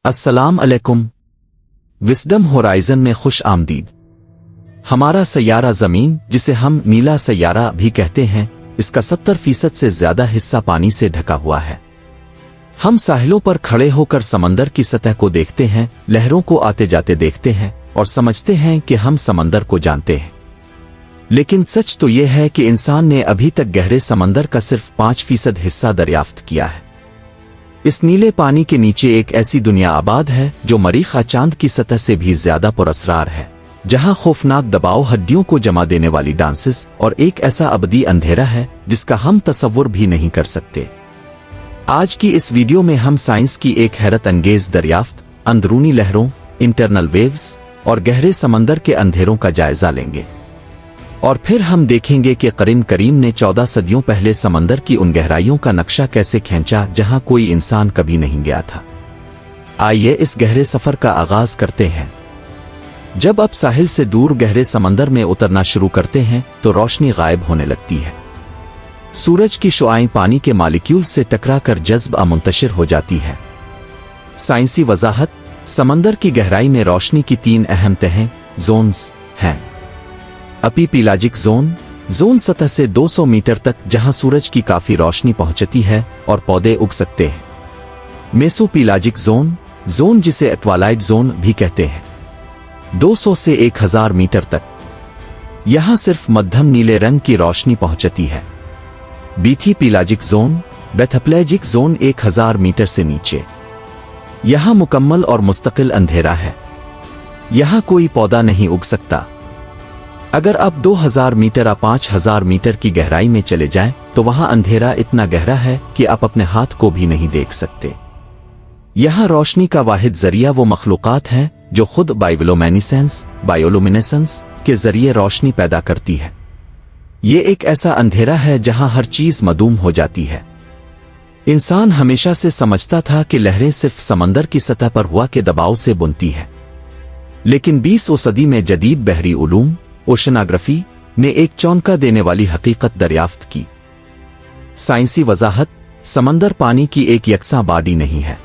अस्सलाम अलैकुम। Wisdom horizon में खुश आमदीद। हमारा सैयारा ज़मीन, जिसे हम नीला सैयारा भी कहते हैं, इसका 70% से ज्यादा हिस्सा पानी से ढका हुआ है। हम साहिलों पर खड़े होकर समंदर की सतह को देखते हैं, लहरों को आते जाते देखते हैं और समझते हैं कि हम समंदर को जानते हैं। लेकिन सच तो यह है कि इंसान ने अभी तक गहरे समंदर का सिर्फ 5% हिस्सा दरियाफ्त किया है। इस नीले पानी के नीचे एक ऐसी दुनिया आबाद है जो मरीखा चांद की सतह से भी ज्यादा पुरअसरार है, जहां खौफनाक दबाव हड्डियों को जमा देने वाली डांसेस और एक ऐसा अबदी अंधेरा है जिसका हम तसव्वुर भी नहीं कर सकते। आज की इस वीडियो में हम साइंस की एक हैरत अंगेज दरियाफ्त, अंदरूनी लहरों, इंटरनल वेव्स और गहरे समंदर के अंधेरों का जायजा लेंगे और फिर हम देखेंगे कि करीम करीम ने 14 सदियों पहले समंदर की उन गहराइयों का नक्शा कैसे खींचा जहां कोई इंसान कभी नहीं गया था। आइए इस गहरे सफर का आगाज करते हैं। जब आप साहिल से दूर गहरे समंदर में उतरना शुरू करते हैं तो रोशनी गायब होने लगती है। सूरज की शुआएं पानी के मॉलिक्यूल से टकराकर जज्ब मुंतशिर हो जाती है। साइंसी वजाहत: समंदर की गहराई में रोशनी की 3 अहम तहें, जोन्स हैं। एपीपेलाजिक जोन सतह से 200 मीटर तक, जहां सूरज की काफी रोशनी पहुंचती है और पौधे उग सकते हैं। मेसोपेलाजिक जोन जिसे ट्वाइलाइट जोन भी कहते हैं, 200 से 1000 मीटर तक, यहां सिर्फ मध्यम नीले रंग की रोशनी पहुंचती है। बीथीपेलाजिक बेथप्लेजिक जोन 1000 मीटर से नीचे, यहां मुकम्मल और मुस्तकिल अंधेरा है, यहां कोई पौधा नहीं उग सकता। अगर आप 2000 मीटर या 5000 मीटर की गहराई में चले जाएं तो वहां अंधेरा इतना गहरा है कि आप अपने हाथ को भी नहीं देख सकते। यहां रोशनी का वाहिद जरिया वो मखलूकात हैं जो खुद बायोलुमिनेसेंस के जरिए रोशनी पैदा करती है। ये एक ऐसा अंधेरा है जहां हर चीज मदूम हो जाती है। इंसान हमेशा से समझता था कि लहरें सिर्फ समंदर की सतह पर हवा के दबाव से बुनती है, लेकिन 20वीं सदी में जदीद बहरी उलूम ओशनोग्राफी ने एक चौंका देने वाली हकीकत दरियाफ्त की। साइंसी वजाहत: समंदर पानी की एक यकसा बॉडी नहीं है।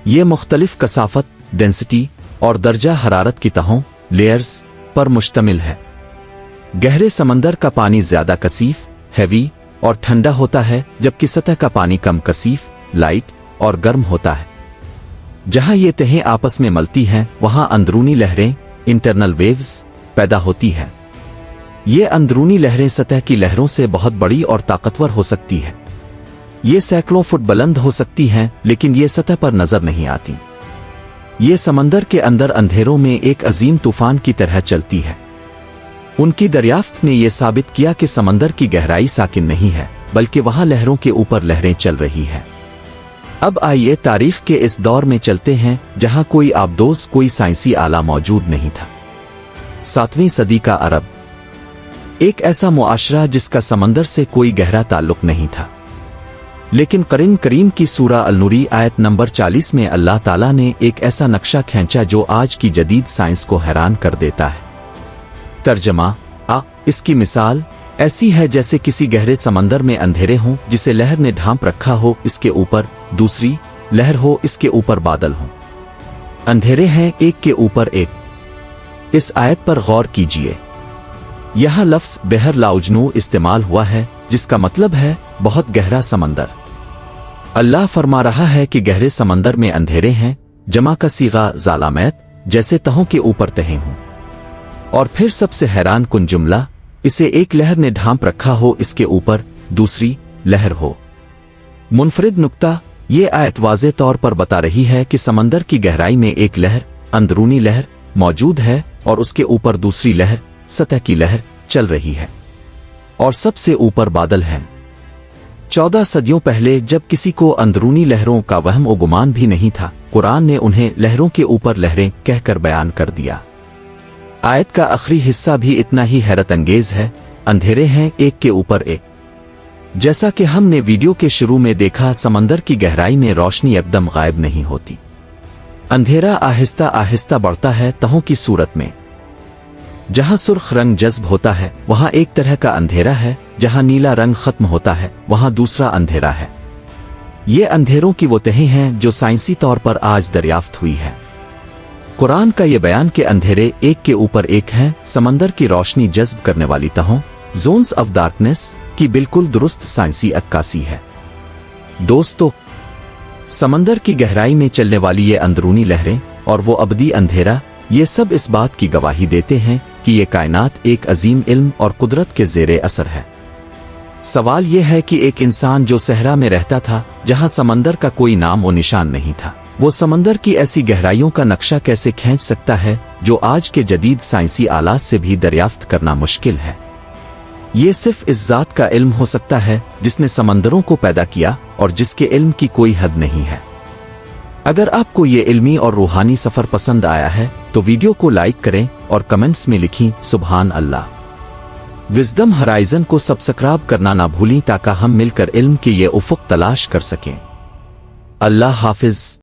ये मुख्तलिफ कसाफत, डेंसिटी और दर्जा हरारत की तहों, लेयर्स पर मुश्तमिल है। गहरे समंदर का पानी ज्यादा कसीफ, हैवी और ठंडा होता है, जबकि सतह का पानी कम कसीफ, लाइट और गर्म होता है। जहां ये तहें आपस में मलती हैं वहां अंदरूनी लहरें, इंटरनल वेव्स, पैदा होती है। ये अंदरूनी लहरें सतह की लहरों से बहुत बड़ी और ताकतवर हो सकती है। ये सैकड़ों फुट बुलंद हो सकती हैं, लेकिन ये सतह पर नजर नहीं आती। ये समंदर के अंदर अंधेरों में एक अजीम तूफान की तरह चलती है। उनकी दरियाफ्त ने यह साबित किया कि समंदर की गहराई साकिन नहीं है, बल्कि वहां लहरों के ऊपर लहरें चल रही हैं। अब आइए तारीख के इस दौर में चलते हैं जहां कोई आबदोज, कोई साइंसी आला मौजूद नहीं था। 7वीं सदी का अरब, एक ऐसा मुआशरा जिसका समंदर से कोई गहरा ताल्लुक नहीं था। लेकिन करीम करीम की सूरा अल-नूरी आयत नंबर 40 में अल्लाह ताला ने एक ऐसा नक्शा खींचा जो आज की जदीद साइंस को हैरान कर देता है। तर्जमा: इसकी मिसाल ऐसी है जैसे किसी गहरे समंदर में अंधेरे हों जिसे लहर ने ढांप रखा हो, इसके ऊपर दूसरी लहर हो, इसके ऊपर बादल हो। अंधेरे हैं एक के ऊपर एक। इस आयत पर गौर कीजिए। यहां लफ्ज बहर लाउजनू इस्तेमाल हुआ है, जिसका मतलब है बहुत गहरा समंदर। अल्लाह फरमा रहा है कि गहरे समंदर में अंधेरे हैं, जमा का सीगा ज़ालामैत, जैसे तहों के ऊपर तहें हों। और फिर सबसे हैरान कुन जुमला, इसे एक लहर ने ढांप रखा हो, इसके ऊपर दूसरी लहर हो। मुनफरिद नुक्ता: ये आयत वाज़े तौर पर बता रही है कि समंदर की गहराई में एक लहर, अंदरूनी लहर मौजूद है और उसके ऊपर दूसरी लहर, सतह की लहर, चल रही है और सबसे ऊपर बादल हैं। 14 सदियों पहले जब किसी को अंदरूनी लहरों का वहम व गुमान भी नहीं था, कुरान ने उन्हें लहरों के ऊपर लहरें कहकर बयान कर दिया। आयत का आखिरी हिस्सा भी इतना ही हैरत अंगेज है, अंधेरे हैं एक के ऊपर एक। जैसा कि हमने वीडियो के शुरू में देखा, समंदर की गहराई में रोशनी एकदम गायब नहीं होती। अंधेरा आहिस्ता आहिस्ता बढ़ता है तहों की सूरत में। जहां सुर्ख रंग जज्ब होता है वहां एक तरह का अंधेरा है, जहां नीला रंग खत्म होता है वहां दूसरा अंधेरा है। ये अंधेरों की वो तहें हैं जो साइंसी तौर पर आज दरियाफ्त हुई है। कुरान का ये बयान के अंधेरे एक के ऊपर एक हैं, समंदर की रोशनी जज्ब करने वाली तहों जोन्स ऑफ डार्कनेस की बिल्कुल दुरुस्त साइंसी अक्कासी है। दोस्तों, समंदर की गहराई में चलने वाली ये अंदरूनी लहरें और वो अबदी अंधेरा, ये सब इस बात की गवाही देते हैं कि ये कायनात एक अजीम इल्म और कुदरत के ज़ेरे असर है। सवाल यह है कि एक इंसान जो सहरा में रहता था, जहां समंदर का कोई नाम और निशान नहीं था, वो समंदर की ऐसी गहराइयों का नक्शा कैसे खींच सकता है जो आज के जदीद साइंसी आलात से भी दरियाफ्त करना मुश्किल है। ये सिर्फ इस ज़ात का इल्म हो सकता है जिसने समंदरों को पैदा किया और जिसके इल्म की कोई हद नहीं है। अगर आपको ये इल्मी और रूहानी सफ़र पसंद आया है तो वीडियो को लाइक करें और कमेंट्स में लिखें सुभान अल्लाह। विज़डम हराइज़न को सब्सक्राइब करना ना भूलें ताकि हम मिलकर इल्म के ये उफ़ुक़ तलाश कर सकें। अल्लाह हाफ़िज़।